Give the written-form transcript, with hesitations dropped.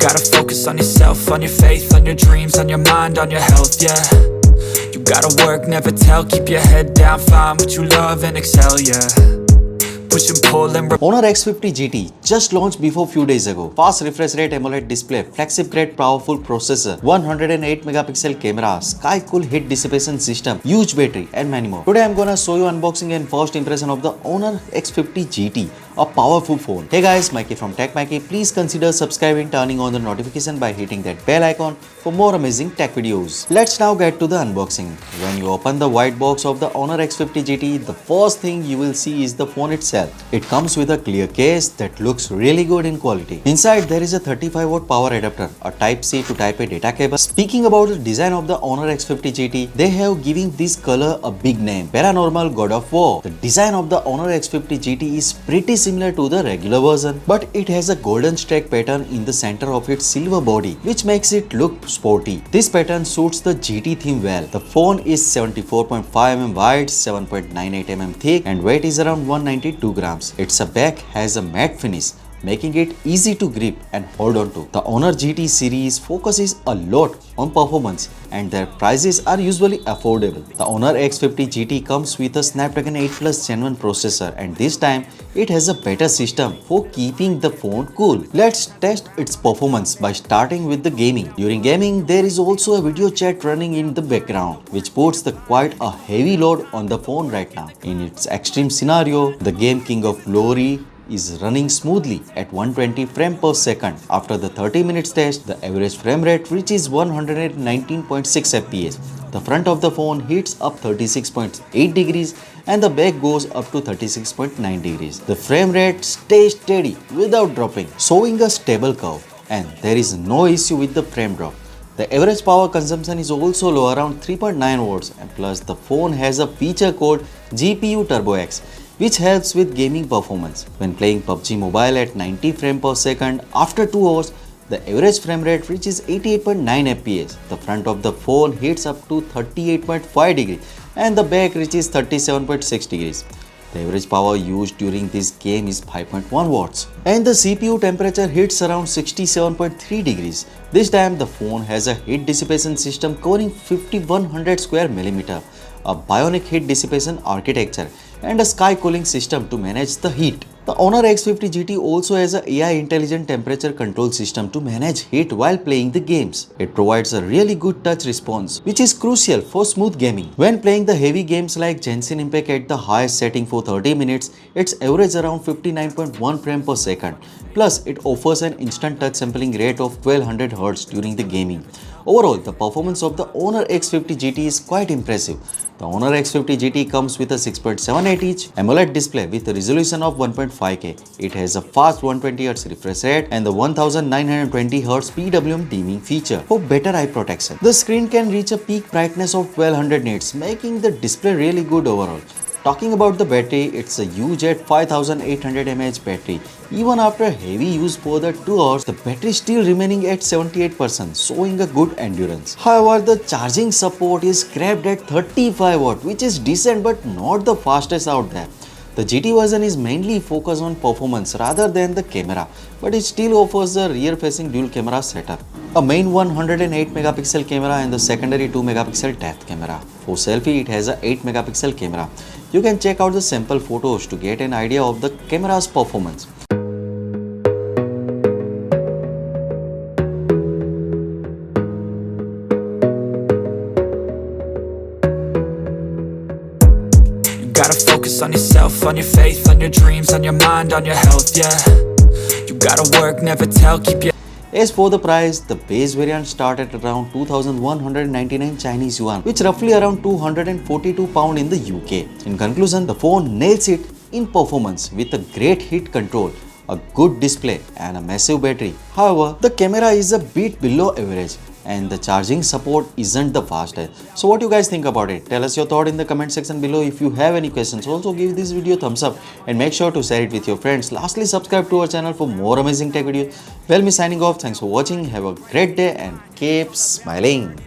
gotta focus on yourself, on your faith, on your dreams, on your mind, on your health, yeah. You gotta work, never tell, keep your head down, find what you love and excel, yeah. Push and pull and Honor X50 GT just launched before few days ago. Fast refresh rate AMOLED display, flagship grade powerful processor, 108 megapixel camera, sky cool heat dissipation system, huge battery and many more. Today I'm gonna show you unboxing and first impression of the Honor X50 GT, a powerful phone. Hey guys, Maiky from techmaiky. Please consider subscribing, turning on the notification by hitting that bell icon for more amazing tech videos. Let's now get to the unboxing. When you open the white box of the Honor X50 GT, the first thing you will see is the phone itself. It comes with a clear case that looks really good in quality. Inside there is a 35-watt power adapter, a Type-C to Type-A data cable. Speaking about the design of the Honor X50 GT, they have given this color a big name, Paranormal God of War. The design of the Honor X50 GT is pretty similar to the regular version, but it has a golden streak pattern in the center of its silver body, which makes it look sporty. This pattern suits the GT theme well. The phone is 74.5 mm wide, 7.98 mm thick, and weight is around 192 grams. Its back has a matte finish, making it easy to grip and hold on to. The Honor GT series focuses a lot on performance and their prices are usually affordable. The Honor X50 GT comes with a Snapdragon 8 Plus Gen 1 processor, and this time it has a better system for keeping the phone cool. Let's test its performance by starting with the gaming. During gaming, there is also a video chat running in the background, which puts quite a heavy load on the phone right now. In its extreme scenario, the game King of Glory is running smoothly at 120 frames per second. After the 30 minutes test, the average frame rate reaches 119.6 fps. The front of the phone heats up 36.8 degrees and the back goes up to 36.9 degrees. The frame rate stays steady without dropping, showing a stable curve, and there is no issue with the frame drop. The average power consumption is also low, around 3.9 watts, and plus the phone has a feature called GPU Turbo X, which helps with gaming performance. When playing PUBG Mobile at 90 frames per second, after 2 hours, the average frame rate reaches 88.9 fps. The front of the phone heats up to 38.5 degrees and the back reaches 37.6 degrees. The average power used during this game is 5.1 watts. And the CPU temperature hits around 67.3 degrees. This time the phone has a heat dissipation system covering 5100 square millimeter, a bionic heat dissipation architecture, and a sky cooling system to manage the heat. The Honor X50 GT also has an AI intelligent temperature control system to manage heat while playing the games. It provides a really good touch response, which is crucial for smooth gaming. When playing the heavy games like Genshin Impact at the highest setting for 30 minutes, it's average around 59.1 frames per second. Plus, it offers an instant touch sampling rate of 1200 Hz during the gaming. Overall, the performance of the Honor X50 GT is quite impressive. The Honor X50 GT comes with a 6.78-inch AMOLED display with a resolution of 1.5K. It has a fast 120Hz refresh rate and the 1920Hz PWM dimming feature for better eye protection. The screen can reach a peak brightness of 1200 nits, making the display really good overall. Talking about the battery, it's a huge at 5800 mAh battery. Even after heavy use for the 2 hours, the battery is still remaining at 78%, showing a good endurance. However, the charging support is capped at 35 watt, which is decent but not the fastest out there. The GT version is mainly focused on performance rather than the camera, but it still offers a rear-facing dual camera setup, a main 108 megapixel camera and the secondary 2 megapixel depth camera. For selfie, it has a 8 megapixel camera. You can check out the sample photos to get an idea of the camera's performance. gotta focus on yourself, on your faith, on your dreams, on your mind, on your health, yeah. You gotta work, never tell, keep your... As for the price, the base variant started at around 2,199 Chinese yuan, which roughly around 242 pound in the UK. In conclusion, the phone nails it in performance with a great heat control, a good display and a massive battery. However, the camera is a bit below average and the charging support isn't the fastest. So what do you guys think about it? Tell us your thought in the comment section below. If you have any questions, also give this video a thumbs up and make sure to share it with your friends. Lastly, subscribe to our channel for more amazing tech videos. Well, me signing off. Thanks for watching. Have a great day and keep smiling.